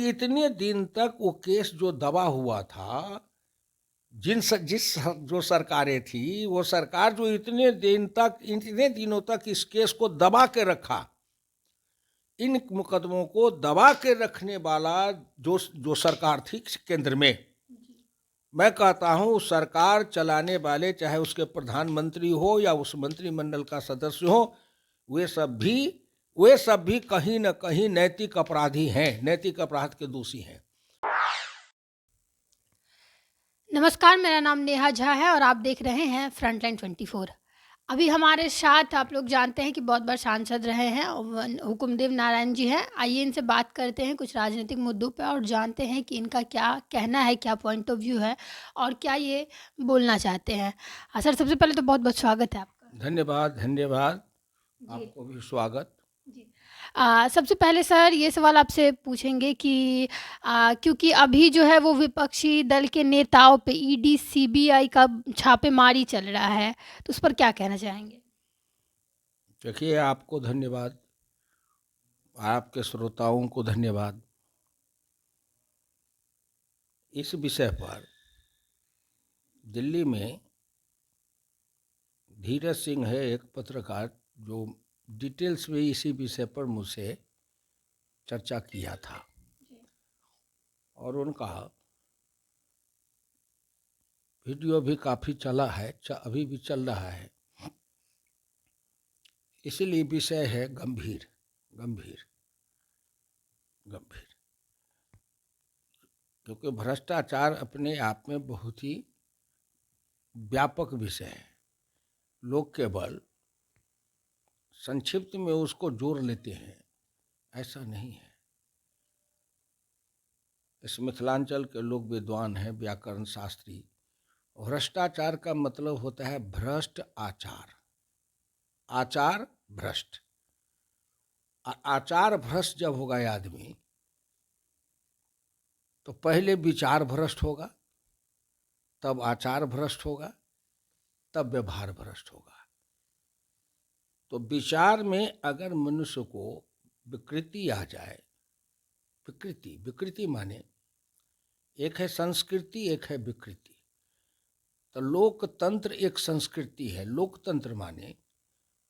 इतने दिन तक वो केस जो दबा हुआ था, जो सरकारें थी, वो सरकार जो इतने दिनों तक इस केस को दबा के रखा, इन मुकदमों को दबा के रखने वाला जो सरकार थी केंद्र में, मैं कहता हूँ सरकार चलाने वाले, चाहे उसके प्रधानमंत्री हो या उस मंत्रिमंडल का सदस्य हो, वे सब भी कहीं न कहीं नैतिक अपराधी हैं, नैतिक अपराध के दोषी हैं। नमस्कार, मेरा नाम नेहा झा है और आप देख रहे हैं फ्रंटलाइन 24। अभी हमारे साथ आप लोग जानते हैं कि बहुत बार सांसद रहे हैं हुकुमदेव नारायण जी हैं। आइए इनसे बात करते हैं कुछ राजनीतिक मुद्दों पर और जानते हैं कि इनका क्या कहना है, क्या पॉइंट ऑफ व्यू है और क्या ये बोलना चाहते हैं। सर, सबसे पहले तो बहुत बहुत स्वागत है आपका। धन्यवाद, आपको भी स्वागत जी। सबसे पहले सर ये सवाल आपसे पूछेंगे कि क्योंकि अभी जो है वो विपक्षी दल के नेताओं पे ईडी सीबीआई का छापेमारी चल रहा है, तो उस पर क्या कहना चाहेंगे? देखिए, आपको धन्यवाद, आपके श्रोताओं को धन्यवाद। इस विषय पर दिल्ली में धीरज सिंह है एक पत्रकार, जो डिटेल्स में इसी विषय पर मुझसे चर्चा किया था, और उनका वीडियो भी काफ़ी चला है, अभी भी चल रहा है। इसलिए विषय है गंभीर, क्योंकि भ्रष्टाचार अपने आप में बहुत ही व्यापक विषय है। लोग केवल संक्षिप्त में उसको जोड़ लेते हैं, ऐसा नहीं है। इस मिथिलांचल के लोग विद्वान हैं, व्याकरण शास्त्री। भ्रष्टाचार का मतलब होता है भ्रष्ट आचार, आचार भ्रष्ट। आचार भ्रष्ट जब होगा आदमी, तो पहले विचार भ्रष्ट होगा, तब आचार भ्रष्ट होगा, तब व्यवहार भ्रष्ट होगा। तो विचार में अगर मनुष्य को विकृति आ जाए, विकृति माने एक है संस्कृति, एक है विकृति। तो लोकतंत्र एक संस्कृति है। लोकतंत्र माने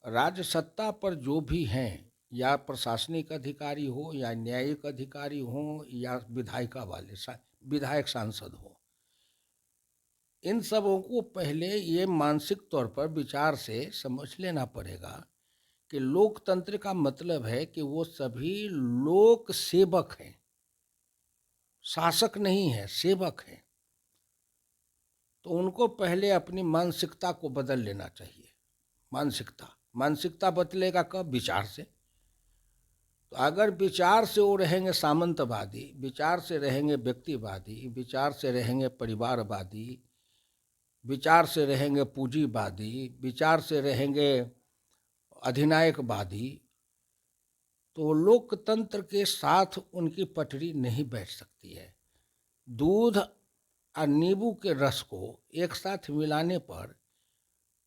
राज्य सत्ता पर जो भी हैं, या प्रशासनिक अधिकारी हो, या न्यायिक अधिकारी हो, या विधायक सांसद हो, इन सबों को पहले ये मानसिक तौर पर विचार से समझ लेना पड़ेगा कि लोकतंत्र का मतलब है कि वो सभी लोक सेवक हैं, शासक नहीं है, सेवक हैं। तो उनको पहले अपनी मानसिकता को बदल लेना चाहिए। मानसिकता बदलेगा कब? विचार से। तो अगर विचार से वो रहेंगे सामंतवादी, विचार से रहेंगे व्यक्तिवादी, विचार से रहेंगे परिवारवादी, विचार से रहेंगे पूंजीवादी, विचार से रहेंगे अधिनायकवादी, तो लोकतंत्र के साथ उनकी पटरी नहीं बैठ सकती है। दूध और नींबू के रस को एक साथ मिलाने पर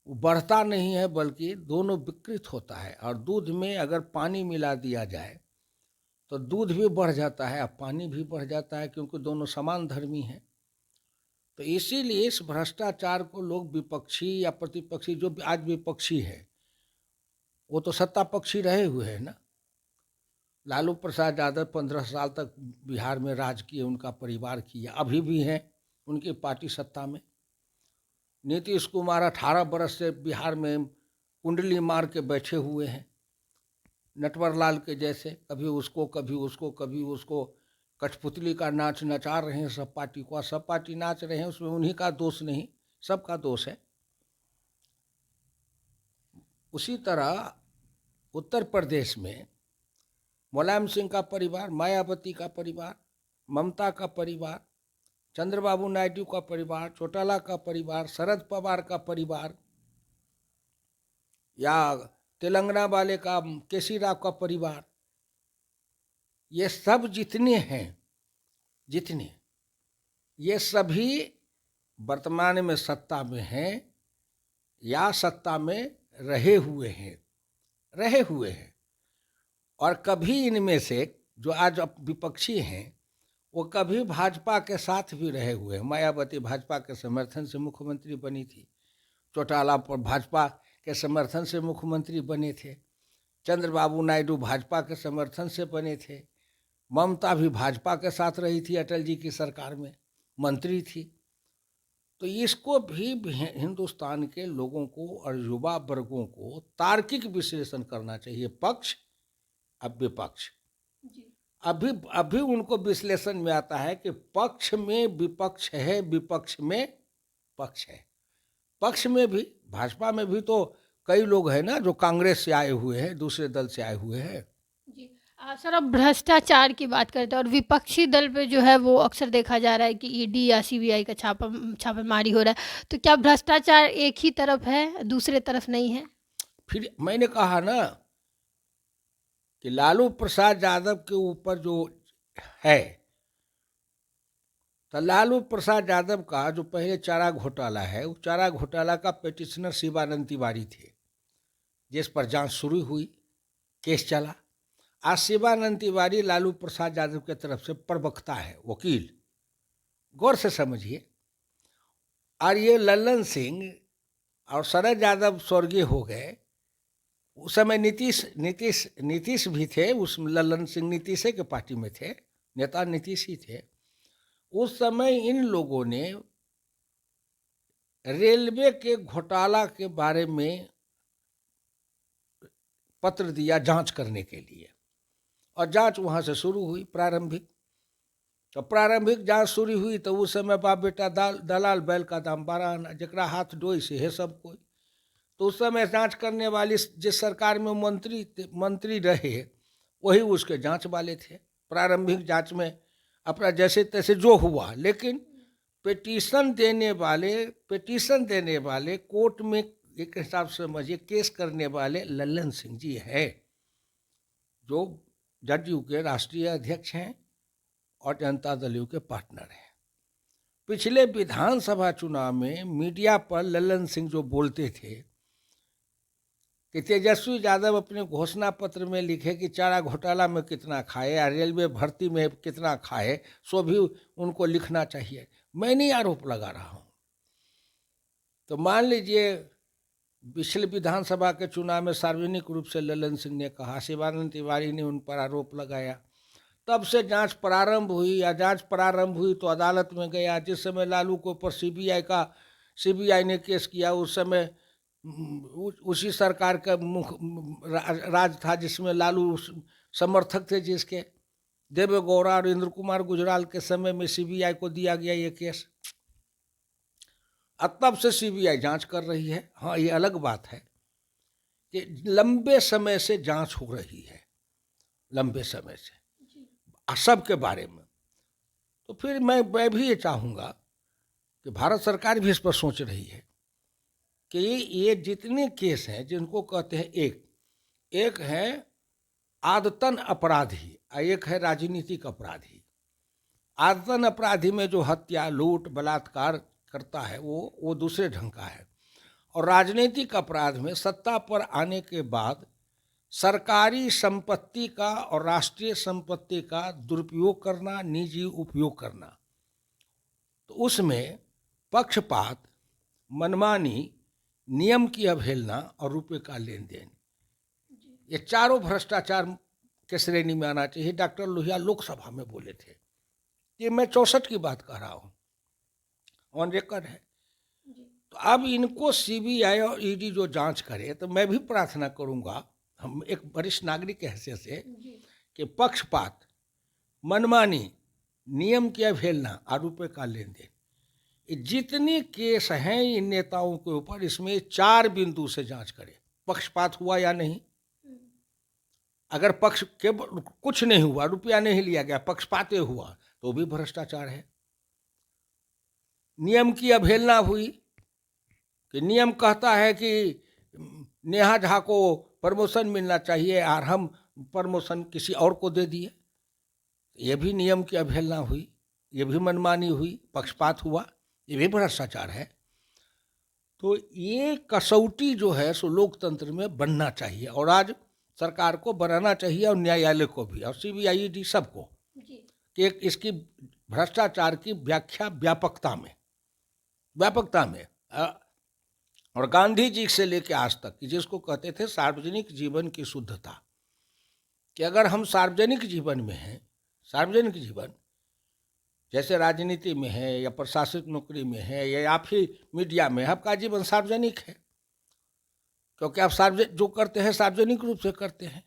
बढ़ता नहीं है, बल्कि दोनों विकृत होता है। और दूध में अगर पानी मिला दिया जाए तो दूध भी बढ़ जाता है और पानी भी बढ़ जाता है, क्योंकि दोनों समान धर्मी हैं। तो इसीलिए इस भ्रष्टाचार को लोग विपक्षी या प्रतिपक्षी, जो आज विपक्षी है वो तो सत्ता पक्षी रहे हुए हैं ना। लालू प्रसाद यादव 15 साल तक बिहार में राज किए, उनका परिवार किया, अभी भी हैं उनकी पार्टी सत्ता में। नीतीश कुमार 18 बरस से बिहार में कुंडली मार के बैठे हुए हैं, नटवर लाल के जैसे, कभी उसको कभी उसको कभी उसको, कठपुतली का नाच नचा रहे हैं सब पार्टी को। सब पार्टी नाच रहे हैं, उसमें उन्हीं का दोष नहीं, सबका दोष है। उसी तरह उत्तर प्रदेश में मुलायम सिंह का परिवार, मायावती का परिवार, ममता का परिवार, चंद्रबाबू नायडू का परिवार, चौटाला का परिवार, शरद पवार का परिवार, या तेलंगाना वाले का केसी राव का परिवार, ये सब जितने ये सभी वर्तमान में सत्ता में हैं या सत्ता में रहे हुए हैं। और कभी इनमें से जो आज विपक्षी हैं, वो कभी भाजपा के साथ भी रहे हुए हैं। मायावती भाजपा के समर्थन से मुख्यमंत्री बनी थी, चौटाला पर भाजपा के समर्थन से मुख्यमंत्री बने थे, चंद्रबाबू नायडू भाजपा के समर्थन से बने थे, ममता भी भाजपा के साथ रही थी, अटल जी की सरकार में मंत्री थी। तो इसको भी हिंदुस्तान के लोगों को और युवा वर्गों को तार्किक विश्लेषण करना चाहिए, पक्ष अब विपक्ष। अभी अभी उनको विश्लेषण में आता है कि पक्ष में विपक्ष है, विपक्ष में पक्ष है। पक्ष में भी, भाजपा में भी तो कई लोग हैं ना जो कांग्रेस से आए हुए हैं, दूसरे दल से आए हुए हैं। जी सर, अब भ्रष्टाचार की बात करते हैं और विपक्षी दल पे जो है वो अक्सर देखा जा रहा है कि ईडी या सीबीआई का छापेमारी हो रहा है, तो क्या भ्रष्टाचार एक ही तरफ है, दूसरे तरफ नहीं है? फिर मैंने कहा ना कि लालू प्रसाद यादव के ऊपर जो है, तो लालू प्रसाद यादव का जो पहले चारा घोटाला है, उस चारा घोटाला का पिटिशनर शिवानंद तिवारी थे, जिस पर जांच शुरू हुई, केस चला। आज शिवानंद तिवारी लालू प्रसाद यादव की तरफ से प्रवक्ता है, वकील, गौर से समझिए। और ये लल्लन सिंह और शरद यादव स्वर्गीय हो गए, उस समय नीतीश भी थे, उस लल्लन सिंह नीतीश के पार्टी में थे, नेता नीतीश ही थे। उस समय इन लोगों ने रेलवे के घोटाला के बारे में पत्र दिया जांच करने के लिए, और जांच वहां से शुरू हुई प्रारंभिक। तो प्रारंभिक जांच शुरू हुई तो उस समय बाप बेटा दलाल बैल का दाम 12 आना, जकरा हाथ डोई से है सब कोई। तो उस समय जांच करने वाली जिस सरकार में मंत्री रहे वही उसके जांच वाले थे। प्रारंभिक जांच में अपना जैसे तैसे जो हुआ, लेकिन पिटीशन देने वाले कोर्ट में एक हिसाब से समझिए केस करने वाले लल्लन सिंह जी है, जो जदयू के राष्ट्रीय अध्यक्ष हैं और जनता दल यू के पार्टनर हैं। पिछले विधानसभा चुनाव में मीडिया पर लल्लन सिंह जो बोलते थे कि तेजस्वी यादव अपने घोषणा पत्र में लिखे कि चारा घोटाला में कितना खाए या रेलवे भर्ती में कितना खाए, सो भी उनको लिखना चाहिए। मैं नहीं आरोप लगा रहा हूँ। तो मान लीजिए पिछले विधानसभा के चुनाव में सार्वजनिक रूप से लल्लन सिंह ने कहा, शिवानंद तिवारी ने उन पर आरोप लगाया, तब से जांच प्रारंभ हुई, या जांच प्रारंभ हुई तो अदालत में गया। जिस समय लालू के ऊपर सीबीआई ने केस किया, उस समय उसी सरकार का राज था जिसमें लालू समर्थक थे, जिसके देवेगौड़ा और इंद्र कुमार गुजराल के समय में सीबीआई को दिया गया ये केस। अब तब से सीबीआई जांच कर रही है। हाँ, ये अलग बात है कि लंबे समय से जांच हो रही है, लंबे समय से सब के बारे में। तो फिर मैं भी ये चाहूँगा कि भारत सरकार भी इस पर सोच रही है कि ये जितने केस हैं जिनको कहते हैं, एक है आदतन अपराधी और एक है राजनीतिक अपराधी। आदतन अपराधी में जो हत्या, लूट, बलात्कार करता है वो दूसरे ढंग का है, और राजनीतिक अपराध में सत्ता पर आने के बाद सरकारी संपत्ति का और राष्ट्रीय संपत्ति का दुरुपयोग करना, निजी उपयोग करना। तो उसमें पक्षपात, मनमानी, नियम की अवहेलना और रुपये का लेन देन, ये चारों भ्रष्टाचार के श्रेणी में आना चाहिए। डॉक्टर लोहिया लोकसभा में बोले थे। ये मैं 64 की बात कर रहा हूँ, ऑन रिकॉर्ड है। तो अब इनको सीबीआई और ईडी जो जांच करे, तो मैं भी प्रार्थना करूँगा, हम एक वरिष्ठ नागरिक के हैसियत से, कि पक्षपात, मनमानी, नियम की अवहेलना और रुपये का लेन देन, जितने केस हैं इन नेताओं के ऊपर, इसमें 4 बिंदु से जांच करें। पक्षपात हुआ या नहीं, अगर पक्ष के कुछ नहीं हुआ, रुपया नहीं लिया गया, पक्षपात हुआ, तो भी भ्रष्टाचार है। नियम की अवहेलना हुई कि नियम कहता है कि नेहा झा को प्रमोशन मिलना चाहिए और हम प्रमोशन किसी और को दे दिए, ये भी नियम की अवहेलना हुई, ये भी मनमानी हुई, पक्षपात हुआ, ये भी भ्रष्टाचार है। तो ये कसौटी जो है सो लोकतंत्र में बनना चाहिए, और आज सरकार को बनाना चाहिए, और न्यायालय को भी, और सीबीआई ईडी सबको, कि इसकी भ्रष्टाचार की व्याख्या व्यापकता में और गांधी जी से लेकर आज तक जिसको कहते थे सार्वजनिक जीवन की शुद्धता, कि अगर हम सार्वजनिक जीवन में हैं, सार्वजनिक जीवन जैसे राजनीति में है या प्रशासनिक नौकरी में है या फिर मीडिया में, आपका जीवन सार्वजनिक है, क्योंकि आप सार्वजनिक जो करते हैं सार्वजनिक रूप से करते हैं।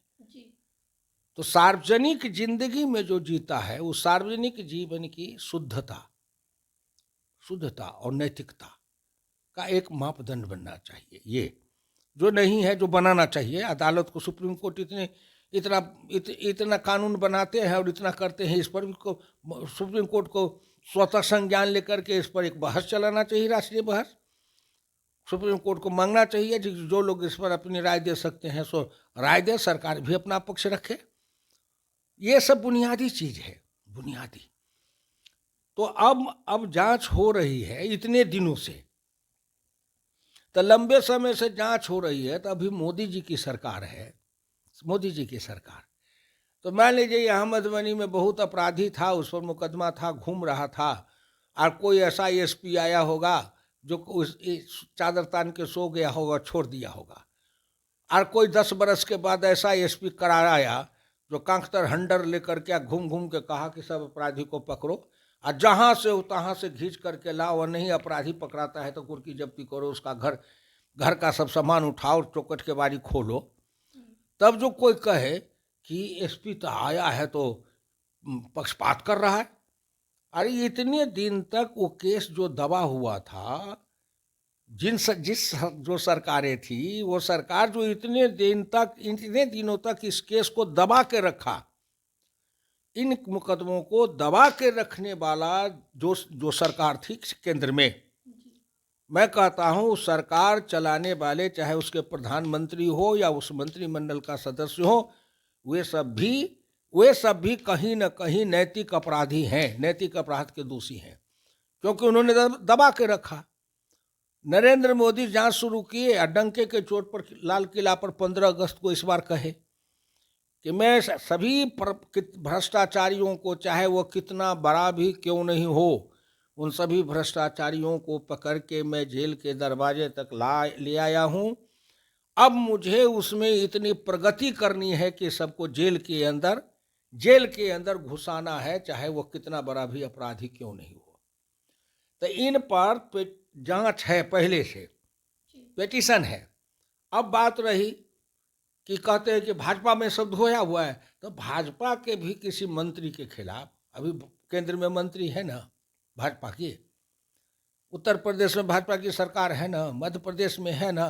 तो सार्वजनिक जिंदगी में जो जीता है उस सार्वजनिक जीवन की शुद्धता और नैतिकता का एक मापदंड बनना चाहिए। ये जो नहीं है, जो बनाना चाहिए। अदालत को, सुप्रीम कोर्ट इतना कानून बनाते हैं और इतना करते हैं, इस पर भी सुप्रीम कोर्ट को स्वतः संज्ञान लेकर के इस पर एक बहस चलाना चाहिए, राष्ट्रीय बहस। सुप्रीम कोर्ट को मांगना चाहिए जो लोग इस पर अपनी राय दे सकते हैं सो राय दे, सरकार भी अपना पक्ष रखे। ये सब बुनियादी चीज है, बुनियादी। तो अब जांच हो रही है इतने दिनों से, तो लंबे समय से जांच हो रही है, तो अभी मोदी जी की सरकार है, मोदी जी की सरकार। तो मान लीजिए यहाँ मधुबनी में बहुत अपराधी था, उस पर मुकदमा था, घूम रहा था, और कोई ऐसा एसपी आया होगा जो उस चादर तान के सो गया होगा, छोड़ दिया होगा, और कोई 10 बरस के बाद ऐसा एसपी करार आया जो कांकतर हंडर लेकर के घूम घूम के कहा कि सब अपराधी को पकड़ो, और जहाँ से हो तहाँ से घींच करके लाओ, और नहीं अपराधी पकड़ाता है तो कुर्की जब्ती करो, उसका घर का सब सामान उठाओ, चौकट के बारी खोलो। तब जो कोई कहे कि एसपी तो आया है तो पक्षपात कर रहा है, अरे इतने दिन तक वो केस जो दबा हुआ था, जो सरकारें थी, वो सरकार जो इतने दिनों तक इस केस को दबा के रखा, इन मुकदमों को दबा के रखने वाला जो सरकार थी केंद्र में, मैं कहता हूँ सरकार चलाने वाले, चाहे उसके प्रधानमंत्री हो या उस मंत्रिमंडल का सदस्य हो, वे सब भी कहीं न कहीं नैतिक अपराधी हैं, नैतिक अपराध के दोषी हैं, क्योंकि उन्होंने दबा के रखा। नरेंद्र मोदी जांच शुरू किए, डंके के चोट पर लाल किला पर 15 अगस्त को इस बार कहे कि मैं सभी भ्रष्टाचारियों को, चाहे वो कितना बड़ा भी क्यों नहीं हो, उन सभी भ्रष्टाचारियों को पकड़ के मैं जेल के दरवाजे तक ले आया हूँ। अब मुझे उसमें इतनी प्रगति करनी है कि सबको जेल के अंदर घुसाना है, चाहे वो कितना बड़ा भी अपराधी क्यों नहीं हो। तो इन पर जांच है, पहले से पिटीशन है। अब बात रही कि कहते हैं कि भाजपा में सब धोया हुआ है, तो भाजपा के भी किसी मंत्री के खिलाफ, अभी केंद्र में मंत्री है ना भाजपा की, उत्तर प्रदेश में भाजपा की सरकार है ना, मध्य प्रदेश में है ना,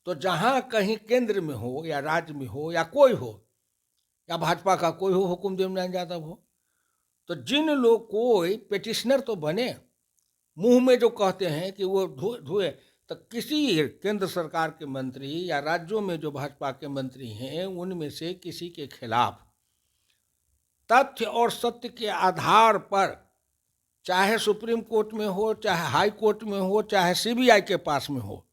तो जहाँ कहीं केंद्र में हो या राज्य में हो या कोई हो, या भाजपा का कोई हो, हुकुमदेव नारायण यादव हो, तो जिन लोग कोई पिटिशनर तो बने, मुंह में जो कहते हैं कि वो धोए, तो किसी केंद्र सरकार के मंत्री या राज्यों में जो भाजपा के मंत्री हैं, उनमें से किसी के खिलाफ तथ्य और सत्य के आधार पर, चाहे सुप्रीम कोर्ट में हो, चाहे हाई कोर्ट में हो, चाहे सीबीआई के पास में हो,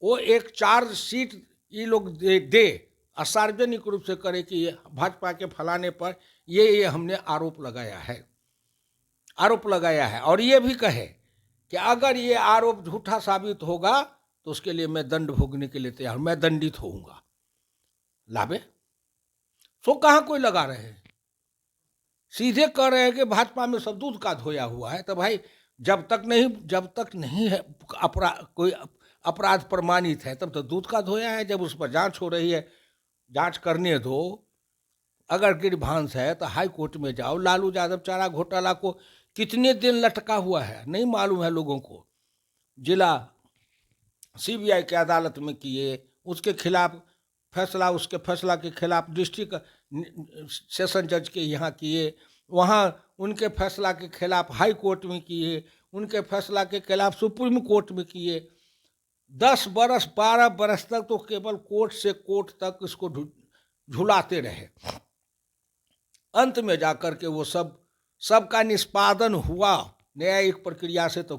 वो एक चार्जशीट ये लोग दे सार्वजनिक रूप से करे कि भाजपा के फलाने पर ये हमने आरोप लगाया है, और ये भी कहे कि अगर ये आरोप झूठा साबित होगा तो उसके लिए मैं दंड भोगने के लिए तैयार, मैं दंडित होऊंगा। लाभे सो कहाँ कोई लगा रहे हैं, सीधे कह रहे हैं कि भाजपा में सब दूध का धोया हुआ है। तो भाई जब तक नहीं है कोई अपराध प्रमाणित है, तब तो दूध का धोया है। जब उस पर जांच हो रही है, जांच करने दो। अगर गिरभांस है तो हाई कोर्ट में जाओ। लालू यादव चारा घोटाला को कितने दिन लटका हुआ है नहीं मालूम है लोगों को। जिला सीबीआई के अदालत में किए, उसके खिलाफ फैसला, उसके फैसला के खिलाफ डिस्ट्रिक्ट सेशन जज के यहाँ किए, वहाँ उनके फैसला के खिलाफ हाई कोर्ट में किए, उनके फैसला के खिलाफ सुप्रीम कोर्ट में किए। 10 बरस 12 बरस तक तो केवल कोर्ट से कोर्ट तक इसको झुलाते रहे। अंत में जाकर के वो सबका निष्पादन हुआ न्यायिक प्रक्रिया से, तो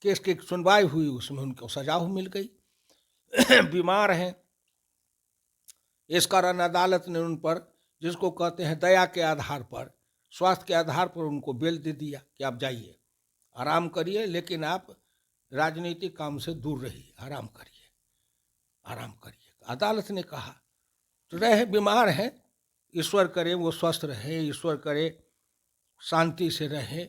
केस की सुनवाई हुई, उसमें उनको सजा मिल गई। बीमार हैं, इस कारण अदालत ने उन पर, जिसको कहते हैं दया के आधार पर, स्वास्थ्य के आधार पर उनको बेल दे दिया कि आप जाइए, आराम करिए, लेकिन आप राजनीतिक काम से दूर रहिए, आराम करिए, आराम करिए। अदालत ने कहा तो रहे बीमार हैं, ईश्वर करे वो स्वस्थ रहे, ईश्वर करे शांति से रहे,